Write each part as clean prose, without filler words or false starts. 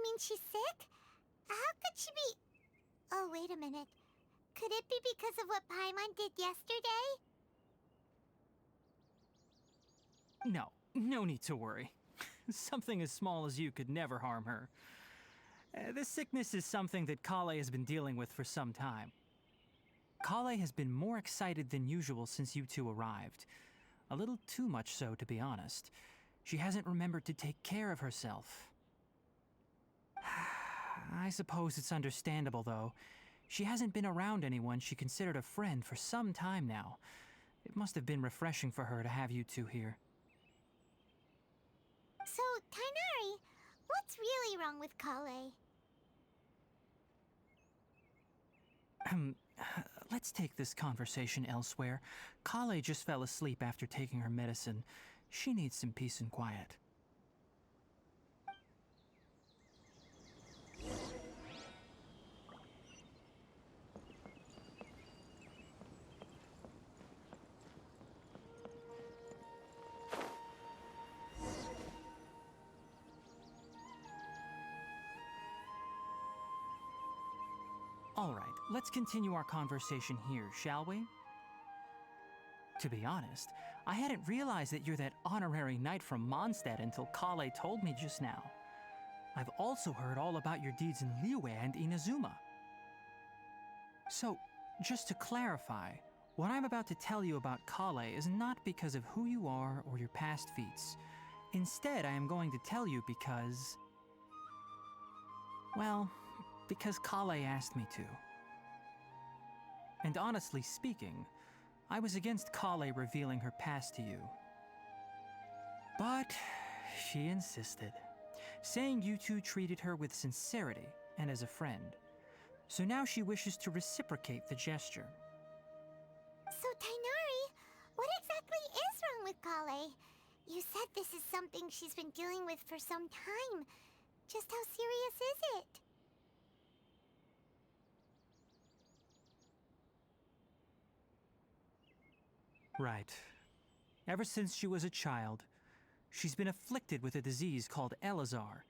You mean she's sick? How could she be... Oh, wait a minute. Could it be because of what Paimon did yesterday? No need to worry. Something as small as you could never harm her. This sickness is something that Kale has been dealing with for some time. Kale has been more excited than usual since you two arrived. A little too much so, to be honest. She hasn't remembered to take care of herself. I suppose it's understandable, though. She hasn't been around anyone she considered a friend for some time now. It must have been refreshing for her to have you two here. So, Tainari, what's really wrong with Kale? Let's take this conversation elsewhere. Kale just fell asleep after taking her medicine. She needs some peace and quiet. All right, let's continue our conversation here, shall we? To be honest, I hadn't realized that you're that honorary knight from Mondstadt until Kale told me just now. I've also heard all about your deeds in Liyue and Inazuma. So, just to clarify, what I'm about to tell you about Kale is not because of who you are or your past feats. Instead, I am going to tell you because... well, because Kale asked me to. And honestly speaking, I was against Kale revealing her past to you. But she insisted, saying you two treated her with sincerity and as a friend. So now she wishes to reciprocate the gesture. So, Tainari, what exactly is wrong with Kale? You said this is something she's been dealing with for some time. Just how serious is it? Right. Ever since she was a child, she's been afflicted with a disease called Elazar.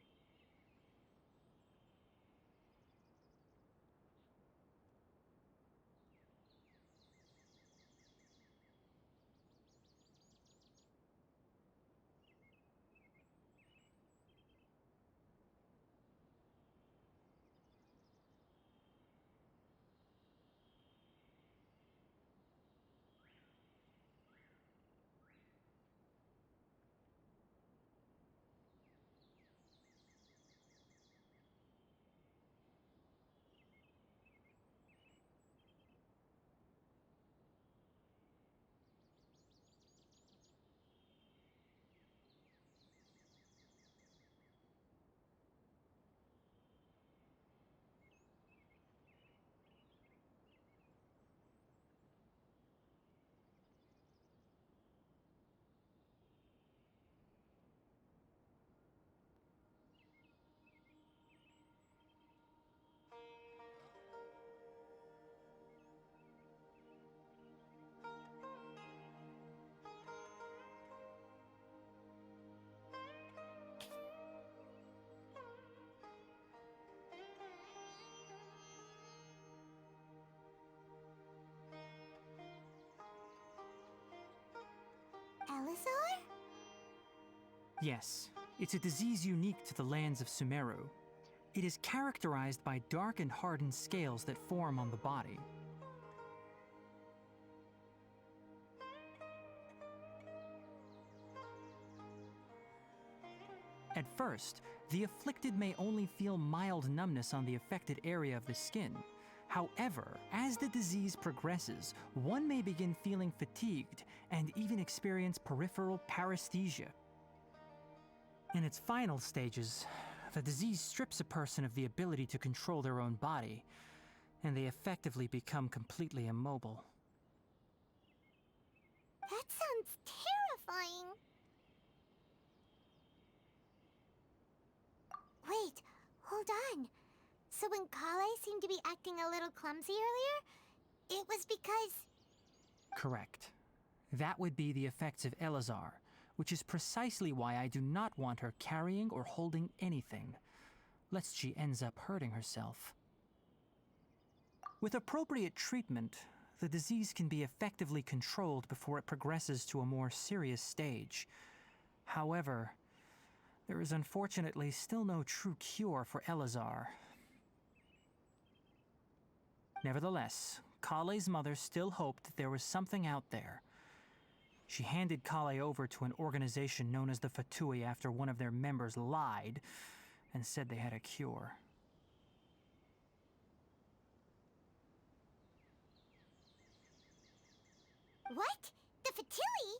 Elazar? Yes, it's a disease unique to the lands of Sumeru. It is characterized by dark and hardened scales that form on the body. At first, the afflicted may only feel mild numbness on the affected area of the skin. However, as the disease progresses, one may begin feeling fatigued and even experience peripheral paresthesia. In its final stages, the disease strips a person of the ability to control their own body, and they effectively become completely immobile. That sounds terrifying. Wait, hold on. So when Kale seemed to be acting a little clumsy earlier, it was because... Correct. That would be the effects of Elazar, which is precisely why I do not want her carrying or holding anything. lest she ends up hurting herself. With appropriate treatment, the disease can be effectively controlled before it progresses to a more serious stage. However, there is unfortunately still no true cure for Elazar. Nevertheless, Kale's mother still hoped that there was something out there. She handed Kale over to an organization known as the Fatui after one of their members lied and said they had a cure. What? The Fatui?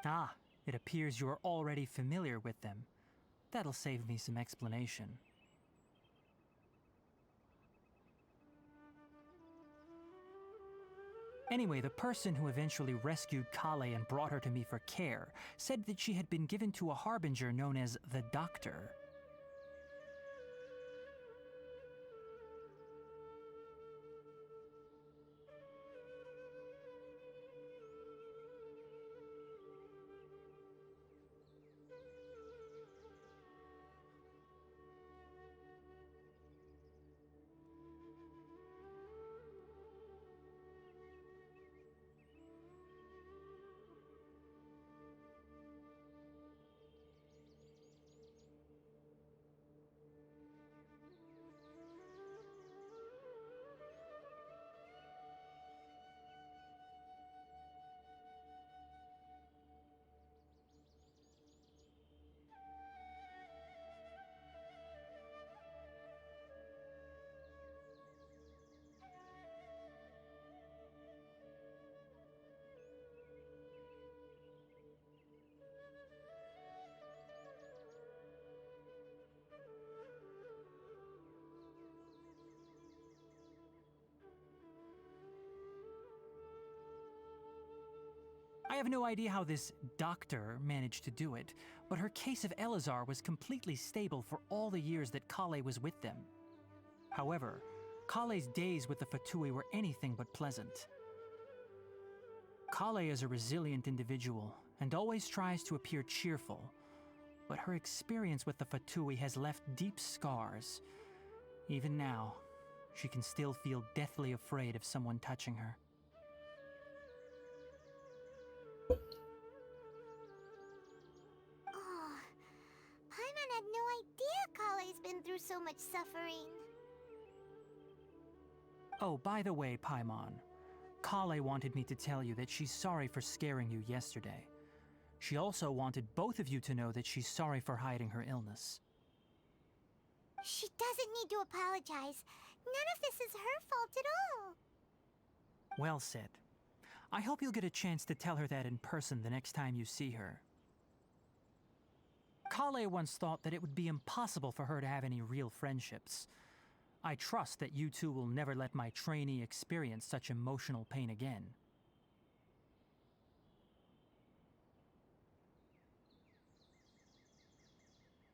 Ah, it appears you're already familiar with them. That'll save me some explanation. Anyway, the person who eventually rescued Kale and brought her to me for care said that she had been given to a harbinger known as the Doctor. I have no idea how this doctor managed to do it, but her case of Elazar was completely stable for all the years that Kale was with them. However, Kale's days with the Fatui were anything but pleasant. Kale is a resilient individual and always tries to appear cheerful, but her experience with the Fatui has left deep scars. Even now, she can still feel deathly afraid of someone touching her. Oh, Paimon had no idea Kale's been through so much suffering. Oh, by the way, Paimon, Kale wanted me to tell you that she's sorry for scaring you yesterday. She also wanted both of you to know that she's sorry for hiding her illness. She doesn't need to apologize. None of this is her fault at all. Well said. I hope you'll get a chance to tell her that in person the next time you see her. Kale once thought that it would be impossible for her to have any real friendships. I trust that you two will never let my trainee experience such emotional pain again.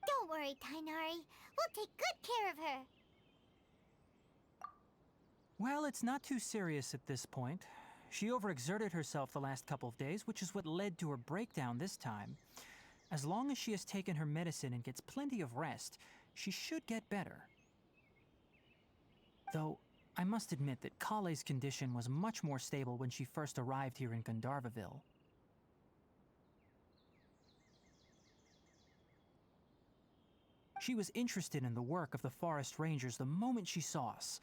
Don't worry, Tainari. We'll take good care of her. Well, it's not too serious at this point. She overexerted herself the last couple of days, which is what led to her breakdown this time. As long as she has taken her medicine and gets plenty of rest, she should get better. Though, I must admit that Kale's condition was much more stable when she first arrived here in Gandharvaville. She was interested in the work of the forest rangers the moment she saw us.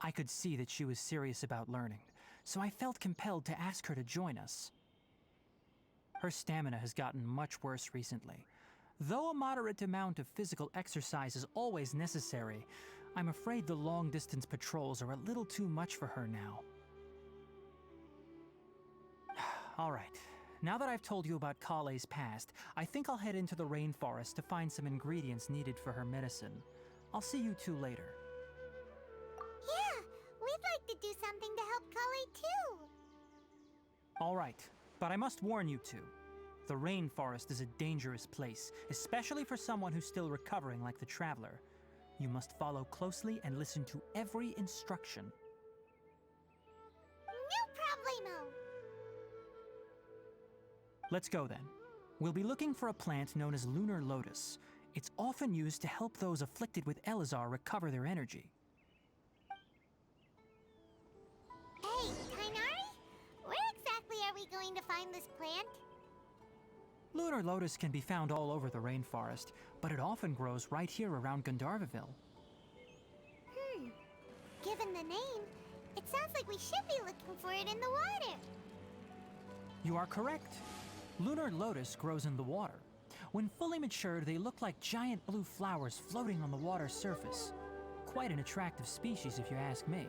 I could see that she was serious about learning, so I felt compelled to ask her to join us. Her stamina has gotten much worse recently. Though a moderate amount of physical exercise is always necessary, I'm afraid the long-distance patrols are a little too much for her now. All right. Now that I've told you about Kale's past, I think I'll head into the rainforest to find some ingredients needed for her medicine. I'll see you two later. Yeah, we'd like to do something to help Kale too. All right, but I must warn you two. The rainforest is a dangerous place, especially for someone who's still recovering like the Traveler. You must follow closely and listen to every instruction. No problemo. Let's go then. We'll be looking for a plant known as lunar lotus. It's often used to help those afflicted with Elazar recover their energy. Hey, Tainari? Where exactly are we going to find this plant? Lunar lotus can be found all over the rainforest, but it often grows right here around Gandharvaville. Given the name, it sounds like we should be looking for it in the water. You are correct. Lunar lotus grows in the water. When fully matured, they look like giant blue flowers floating on the water's surface. Quite an attractive species, if you ask me.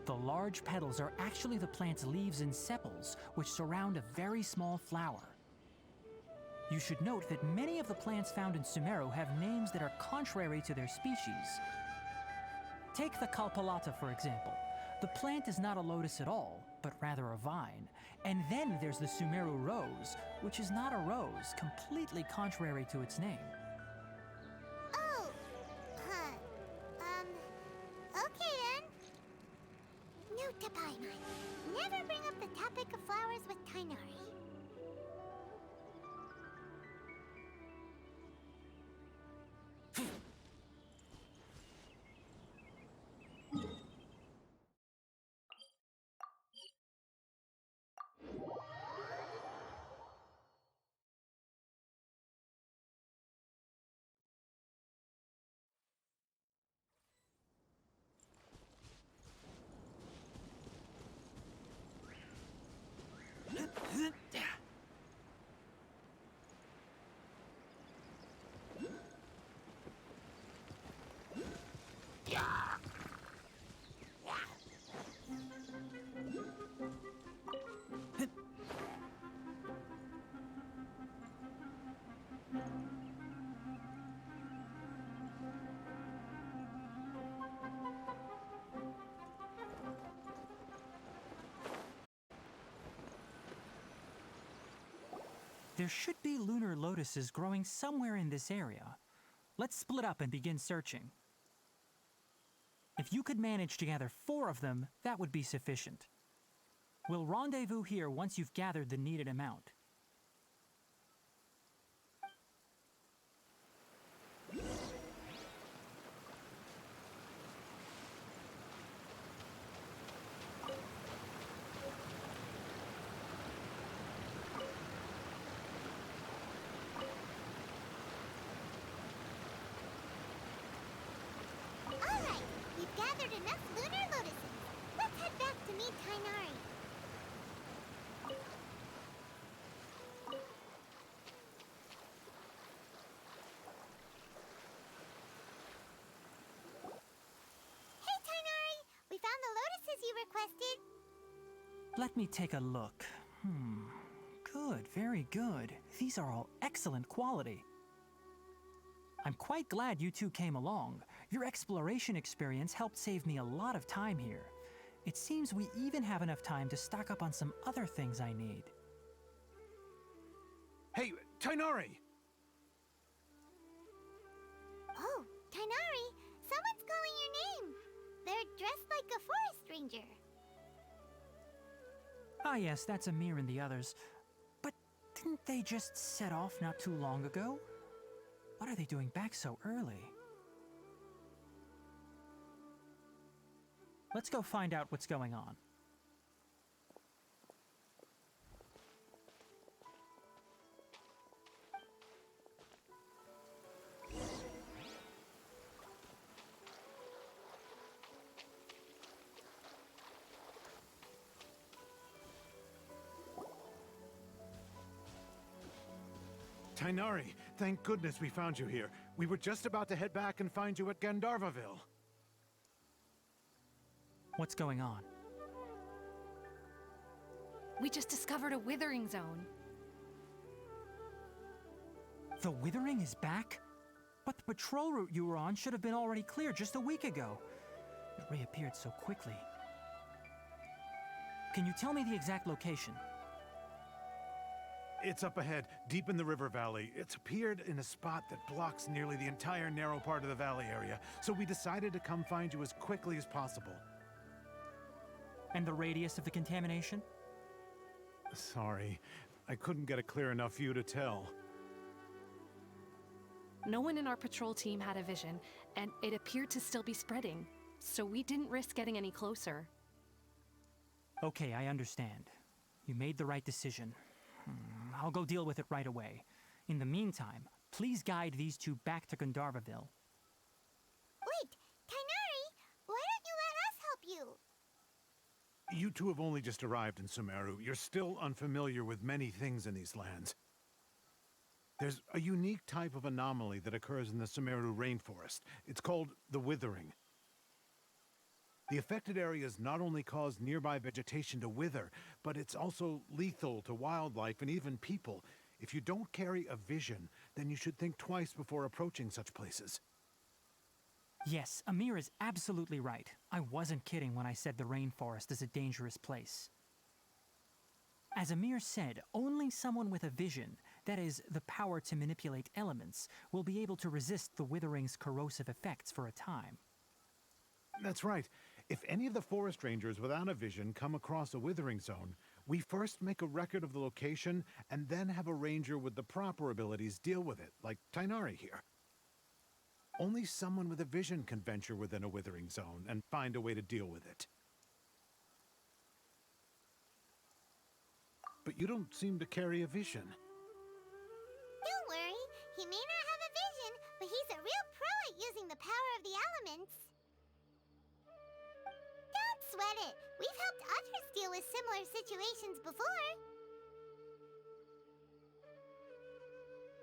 The large petals are actually the plant's leaves and sepals, which surround a very small flower. You should note that many of the plants found in Sumeru have names that are contrary to their species. Take the Kalpalata, for example. The plant is not a lotus at all, but rather a vine. And then there's the Sumeru rose, which is not a rose, completely contrary to its name. Oh, okay then. Note to Paimon, never bring up the topic of flowers with Tainari. There should be lunar lotuses growing somewhere in this area. Let's split up and begin searching. If you could manage to gather 4 of them, that would be sufficient. We'll rendezvous here once you've gathered the needed amount. Alright, we've gathered enough lunar lotuses. Let's head back to meet Tainari. Hey Tainari, we found the lotuses you requested. Let me take a look. Good, very good. These are all excellent quality. I'm quite glad you two came along. Your exploration experience helped save me a lot of time here. It seems we even have enough time to stock up on some other things I need. Hey, Tainari! Oh, Tainari, someone's calling your name. They're dressed like a forest ranger. Ah yes, that's Amir and the others. But didn't they just set off not too long ago? What are they doing back so early? Let's go find out what's going on. Tainari, thank goodness we found you here. We were just about to head back and find you at Gandharvaville. What's going on? We just discovered a withering zone. The Withering is back? But the patrol route you were on should have been already clear just a week ago. It reappeared so quickly. Can you tell me the exact location? It's up ahead, deep in the river valley. It's appeared in a spot that blocks nearly the entire narrow part of the valley area, so we decided to come find you as quickly as possible. And the radius of the contamination? Sorry. I couldn't get a clear enough view to tell. No one in our patrol team had a vision, and it appeared to still be spreading, so we didn't risk getting any closer. Okay, I understand. You made the right decision. I'll go deal with it right away. In the meantime, please guide these two back to Gandharvaville. Wait, Tainari, why don't you let us help you? You two have only just arrived in Sumeru. You're still unfamiliar with many things in these lands. There's a unique type of anomaly that occurs in the Sumeru rainforest. It's called the withering. The affected areas not only cause nearby vegetation to wither, but it's also lethal to wildlife and even people. If you don't carry a vision, then you should think twice before approaching such places. Yes, Amir is absolutely right. I wasn't kidding when I said the rainforest is a dangerous place. As Amir said, only someone with a vision, that is, the power to manipulate elements, will be able to resist the withering's corrosive effects for a time. That's right. If any of the forest rangers without a vision come across a withering zone, we first make a record of the location and then have a ranger with the proper abilities deal with it, like Tainari here. Only someone with a vision can venture within a withering zone and find a way to deal with it. But you don't seem to carry a vision. Don't worry, he may not have a vision, but he's a real pro at using the power of the elements. Don't sweat it. We've helped others deal with similar situations before.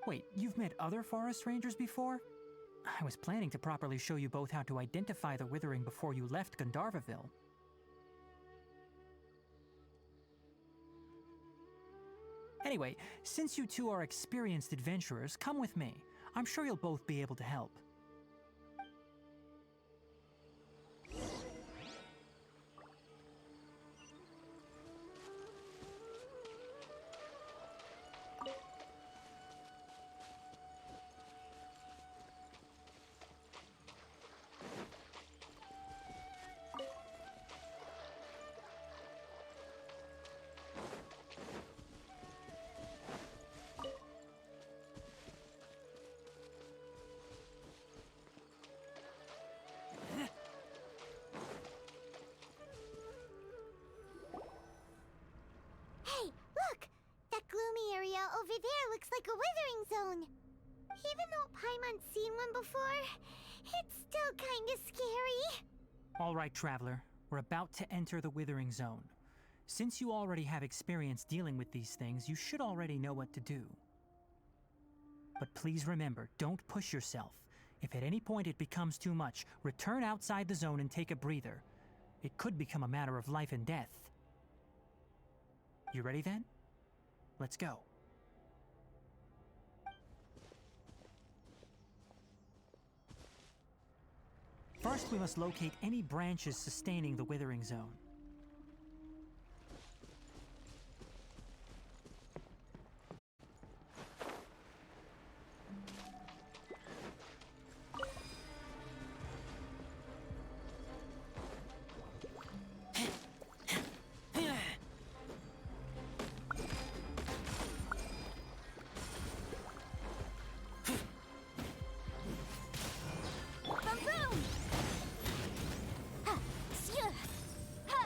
Wait, you've met other forest rangers before? I was planning to properly show you both how to identify the withering before you left Gandharvaville. Anyway, since you two are experienced adventurers, come with me. I'm sure you'll both be able to help. Hey, look! That gloomy area over there looks like a withering zone. Even though Paimon's seen one before, it's still kinda scary. All right, Traveler. We're about to enter the withering zone. Since you already have experience dealing with these things, you should already know what to do. But please remember, don't push yourself. If at any point it becomes too much, return outside the zone and take a breather. It could become a matter of life and death. You ready then? Let's go. First, we must locate any branches sustaining the withering zone. Boom! Ha! Sure! Ha!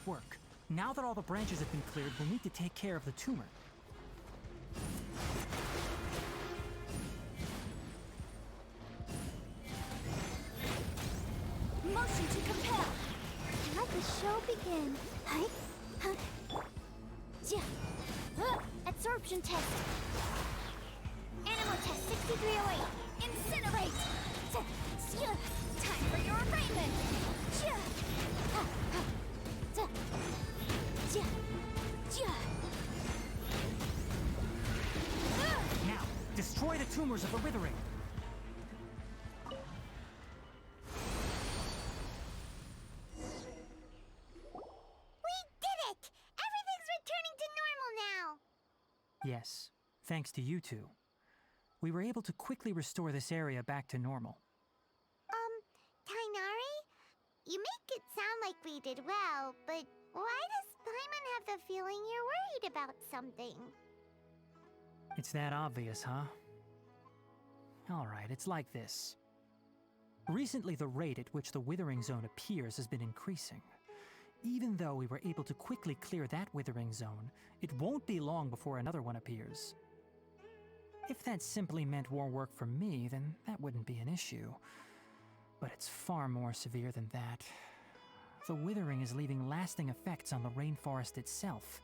work. Now that all the branches have been cleared, we'll need to take care of the tumor. Motion to compel. Let the show begin. Hi. Huh. Yeah. Absorption test. Animal test 6308. Incinerate. Time for your arraignment. Now, destroy the tumors of the withering. Yes, thanks to you two. We were able to quickly restore this area back to normal. Tainari? You make it sound like we did well, but why does Paimon have the feeling you're worried about something? It's that obvious, huh? Alright, it's like this. Recently, the rate at which the Withering Zone appears has been increasing. Even though we were able to quickly clear that Withering Zone, it won't be long before another one appears. If that simply meant more work for me, then that wouldn't be an issue. But it's far more severe than that. The Withering is leaving lasting effects on the rainforest itself.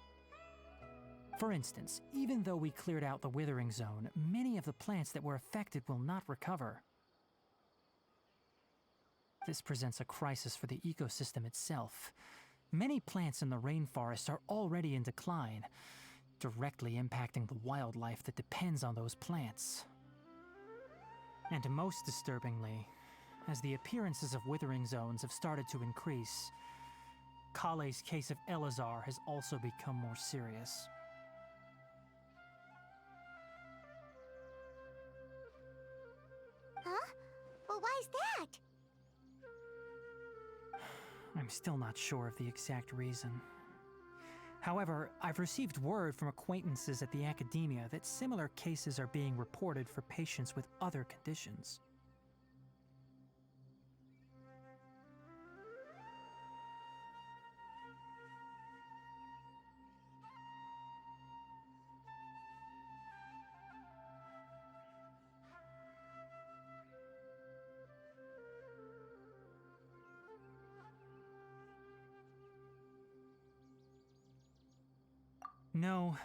For instance, even though we cleared out the Withering Zone, many of the plants that were affected will not recover. This presents a crisis for the ecosystem itself. Many plants in the rainforest are already in decline, directly impacting the wildlife that depends on those plants. And most disturbingly, as the appearances of withering zones have started to increase, Kale's case of Elazar has also become more serious. Huh? Well, why's that? I'm still not sure of the exact reason. However, I've received word from acquaintances at the academia that similar cases are being reported for patients with other conditions. No,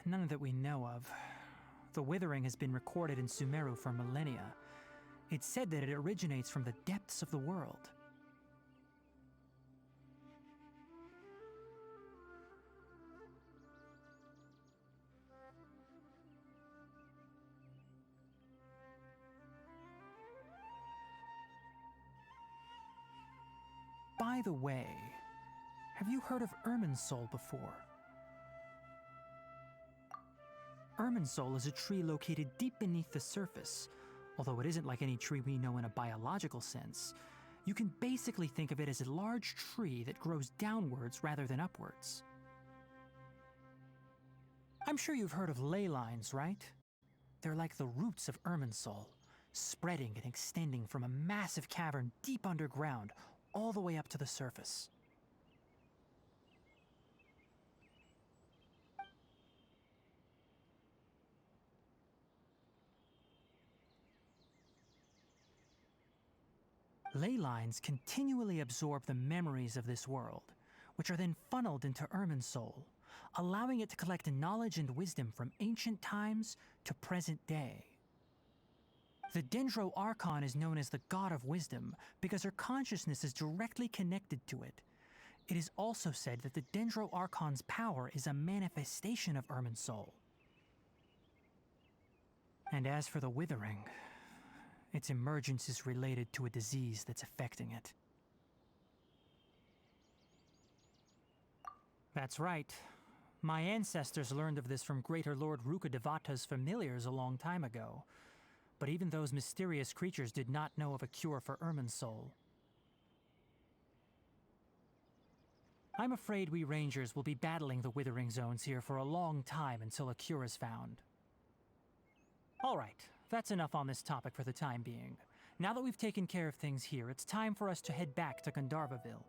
none that we know of. The withering has been recorded in Sumeru for millennia. It's said that it originates from the depths of the world. By the way, have you heard of Irminsul before? Irminsul is a tree located deep beneath the surface. Although it isn't like any tree we know in a biological sense, you can basically think of it as a large tree that grows downwards rather than upwards. I'm sure you've heard of ley lines, right? They're like the roots of Irminsul, spreading and extending from a massive cavern deep underground all the way up to the surface. Ley lines continually absorb the memories of this world, which are then funneled into Irminsul, allowing it to collect knowledge and wisdom from ancient times to present day. The Dendro Archon is known as the God of Wisdom because her consciousness is directly connected to it. It is also said that the Dendro Archon's power is a manifestation of Irminsul. And as for the Withering, its emergence is related to a disease that's affecting it. That's right. My ancestors learned of this from Greater Lord Rukkhadevata's familiars a long time ago. But even those mysterious creatures did not know of a cure for Irminsul. I'm afraid we Rangers will be battling the Withering Zones here for a long time until a cure is found. All right. That's enough on this topic for the time being. Now that we've taken care of things here, it's time for us to head back to Gandharvaville.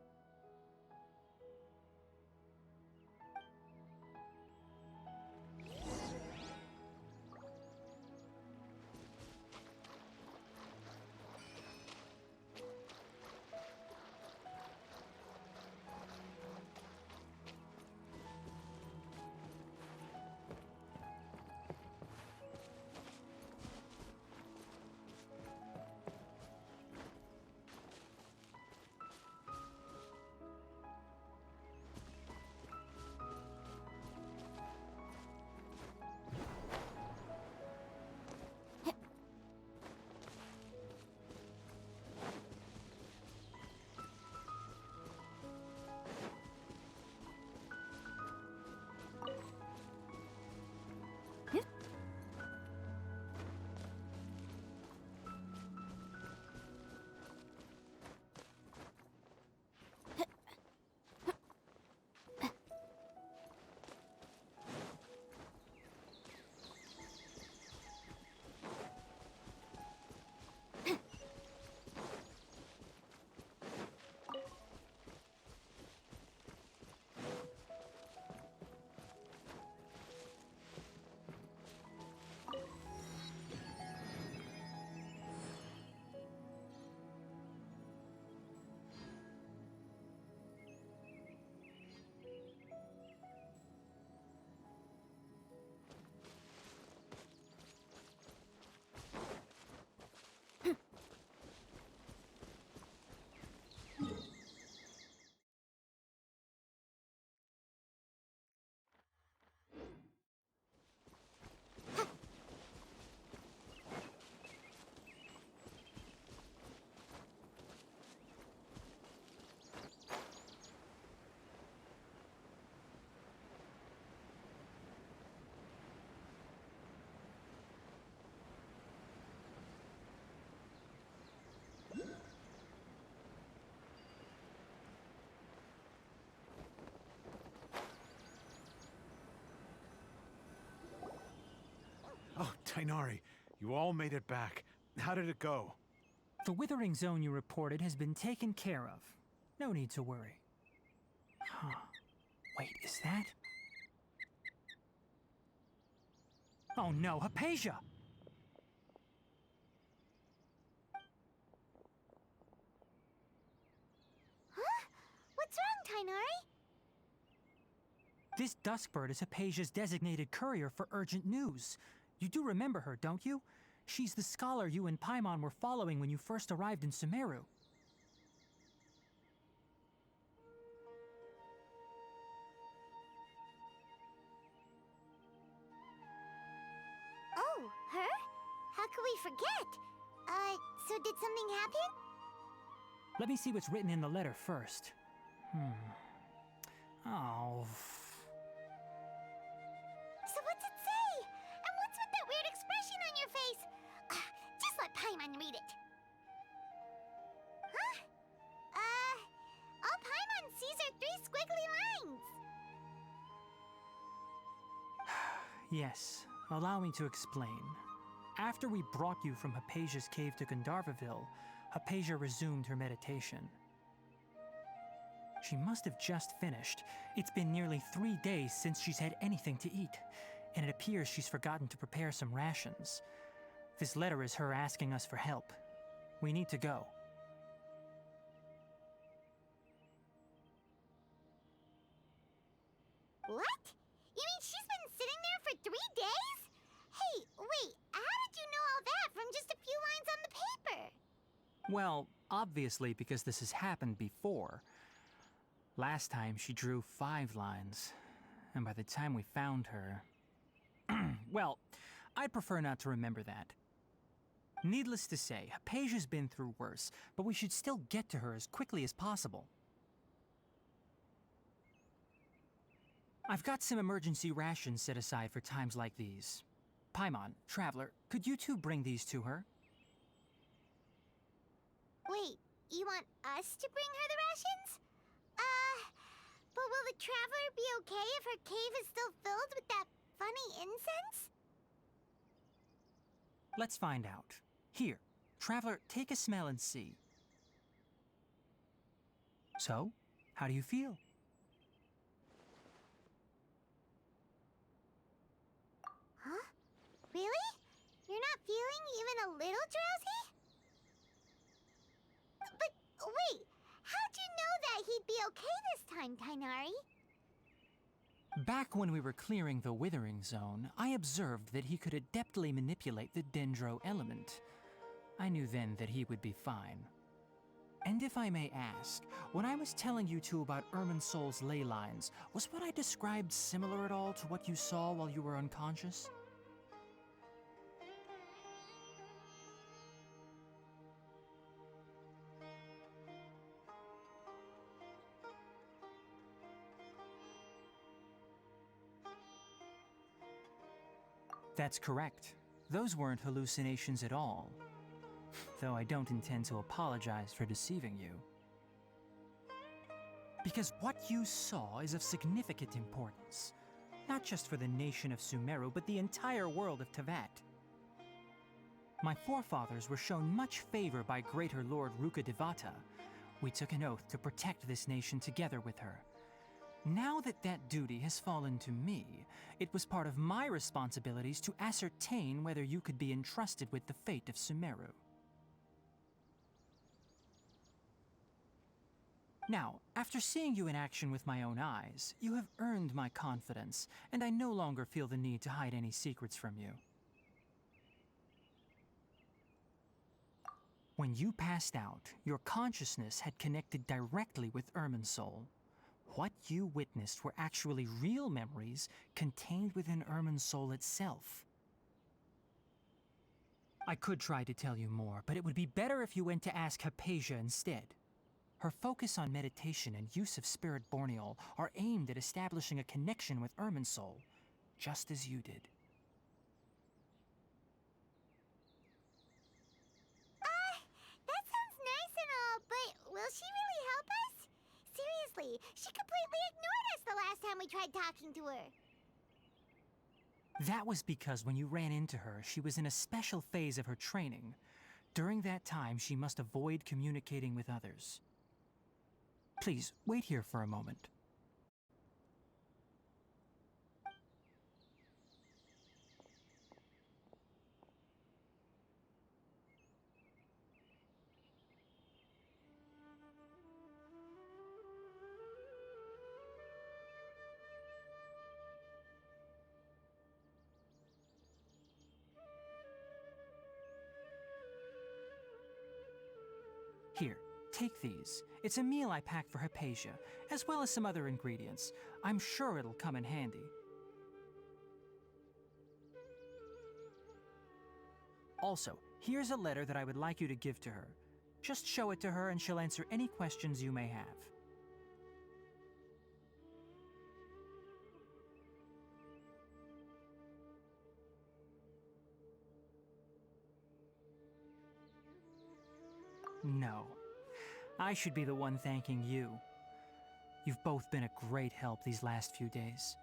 Oh, Tainari, you all made it back. How did it go? The withering zone you reported has been taken care of. No need to worry. Huh. Wait, is that? Oh no, Hypatia! Huh? What's wrong, Tainari? This Duskbird is Hypatia's designated courier for urgent news. You do remember her, don't you? She's the scholar you and Paimon were following when you first arrived in Sumeru. Oh, her? How could we forget? So did something happen? Let me see what's written in the letter first. Oh. So what's it say? And what's with that weird expression on your face? Just let Paimon read it. Huh? All Paimon sees are 3 squiggly lines. Yes, allow me to explain. After we brought you from Hypatia's cave to Gandharvaville, Hypatia resumed her meditation. She must have just finished. It's been nearly 3 days since she's had anything to eat, and it appears she's forgotten to prepare some rations. This letter is her asking us for help. We need to go. What? You mean she's been sitting there for 3 days? Hey, wait, how did you know all that from just a few lines on the paper? Well, obviously because this has happened before. Last time she drew 5 lines, and by the time we found her... Well, I'd prefer not to remember that. Needless to say, Hypatia's been through worse, but we should still get to her as quickly as possible. I've got some emergency rations set aside for times like these. Paimon, Traveler, could you two bring these to her? Wait, you want us to bring her the rations? But will the Traveler be okay if her cave is still filled with that funny incense? Let's find out. Here, Traveler, take a smell and see. So, how do you feel? Huh? Really? You're not feeling even a little drowsy? But wait, how'd you know that he'd be okay this time, Tainari? Back when we were clearing the Withering Zone, I observed that he could adeptly manipulate the Dendro element. I knew then that he would be fine. And if I may ask, when I was telling you two about Irminsol's ley lines, was what I described similar at all to what you saw while you were unconscious? That's correct. Those weren't hallucinations at all. Though I don't intend to apologize for deceiving you. Because what you saw is of significant importance. Not just for the nation of Sumeru, but the entire world of Tevat. My forefathers were shown much favor by Greater Lord Rukkhadevata. We took an oath to protect this nation together with her. Now that that duty has fallen to me, it was part of my responsibilities to ascertain whether you could be entrusted with the fate of Sumeru. Now, after seeing you in action with my own eyes, you have earned my confidence, and I no longer feel the need to hide any secrets from you. When you passed out, your consciousness had connected directly with Irminsul. What you witnessed were actually real memories contained within Irminsul itself. I could try to tell you more, but it would be better if you went to ask Hypatia instead. Her focus on meditation and use of Spirit Borneol are aimed at establishing a connection with Irminsul, just as you did. That sounds nice and all, but will she really help us? Seriously, she completely ignored us the last time we tried talking to her. That was because when you ran into her, she was in a special phase of her training. During that time, she must avoid communicating with others. Please, wait here for a moment. Here, take these. It's a meal I packed for Hypatia, as well as some other ingredients. I'm sure it'll come in handy. Also, here's a letter that I would like you to give to her. Just show it to her and she'll answer any questions you may have. No. I should be the one thanking you. You've both been a great help these last few days.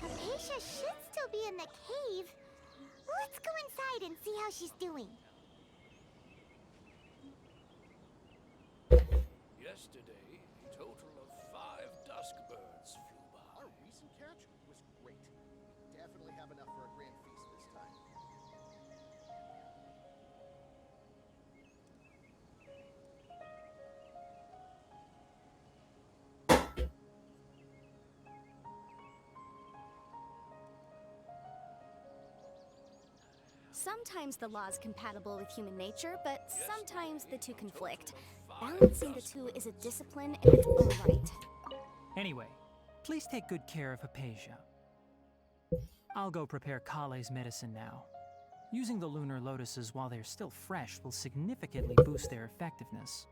Hypatia should still be in the cave. Let's go inside and see how she's doing. Yesterday, a total of 5 dusk birds flew by. Our recent catch was great. Definitely have enough for a grand feast this time. Sometimes the law is compatible with human nature, but sometimes the two conflict. Balancing the two is a discipline in its own right. Anyway, please take good care of Hypatia. I'll go prepare Kale's medicine now. Using the lunar lotuses while they're still fresh will significantly boost their effectiveness.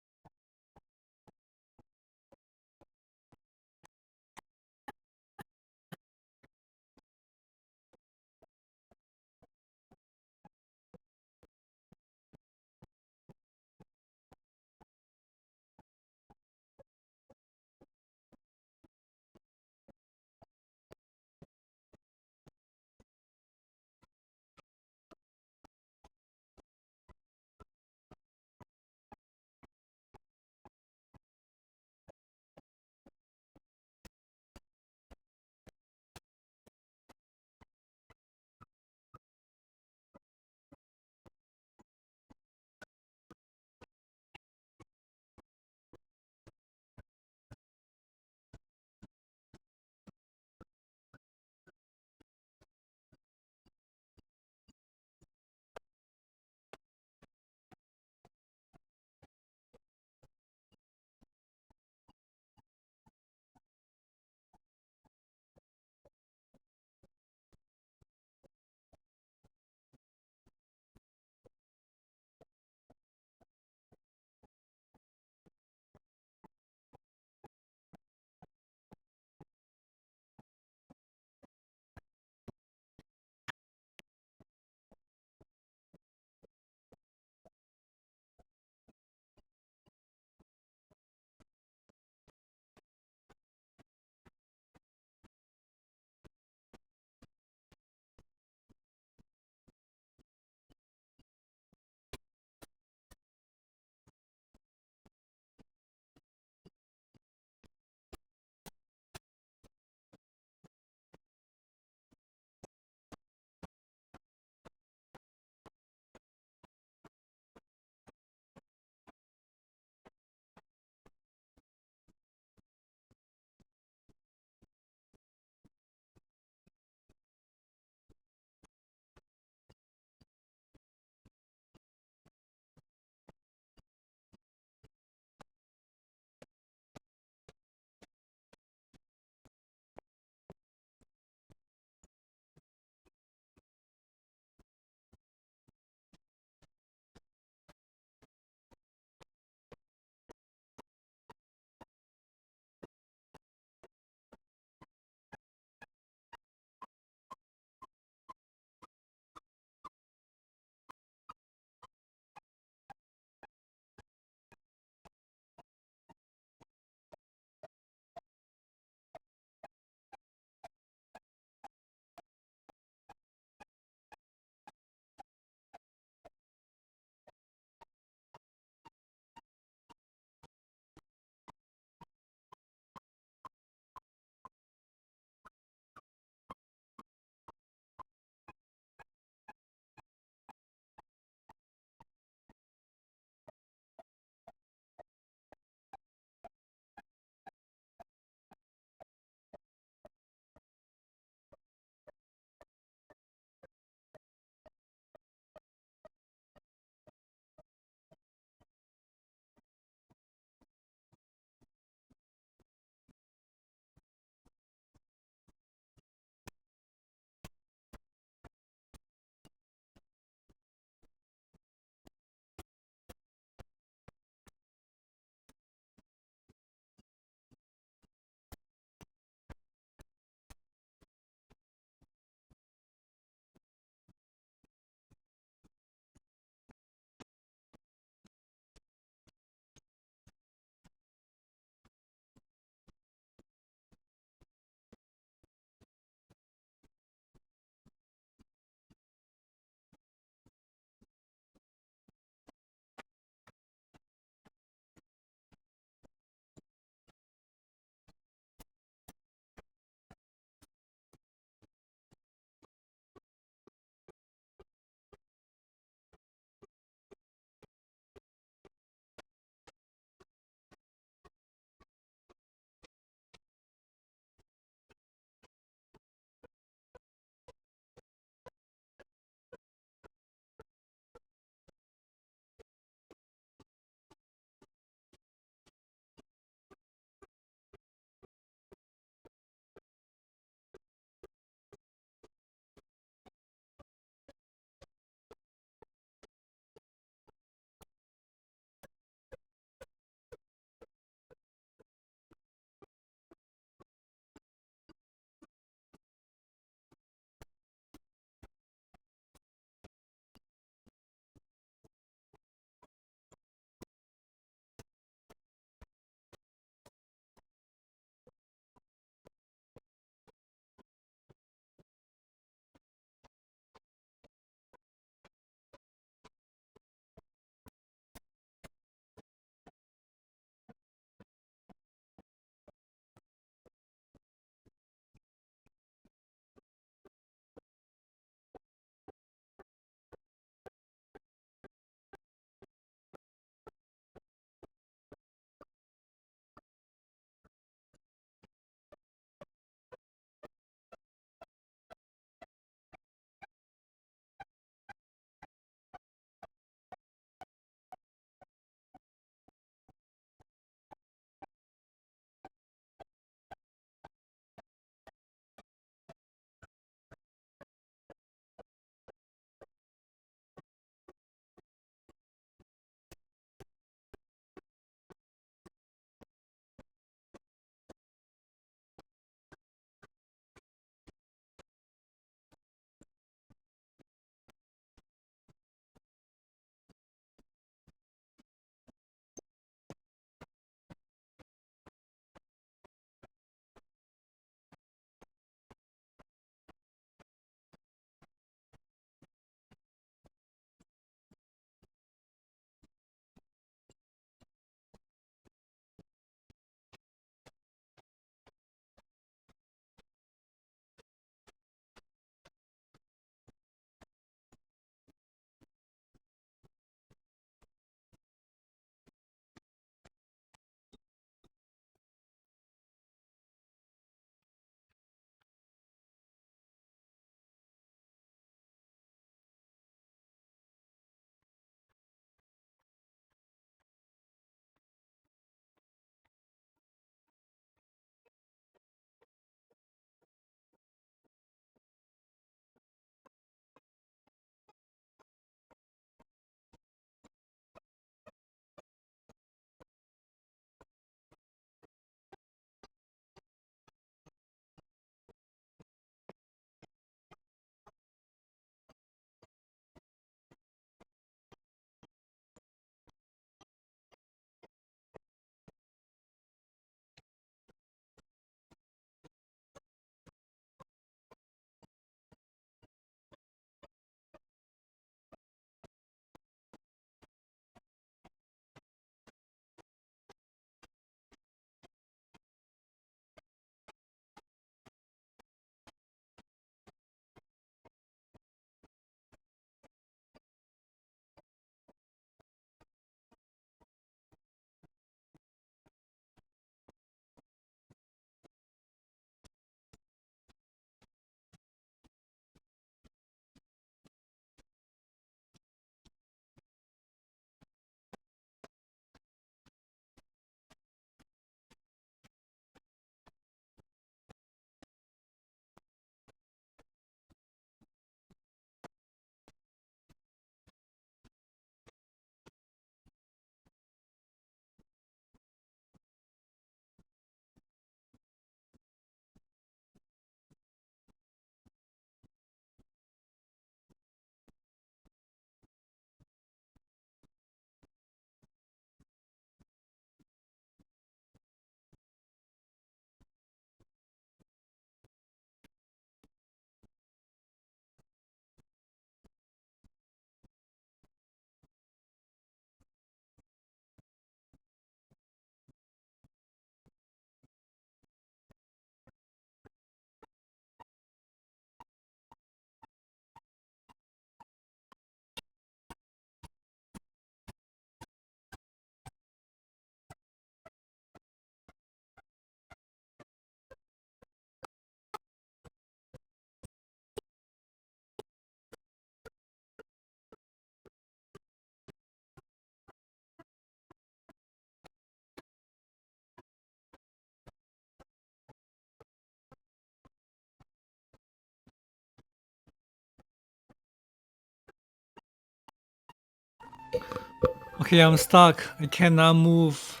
Okay, I'm stuck. I cannot move.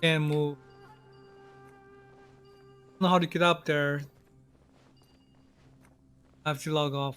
Can't move. Don't know how to get up there. I have to log off.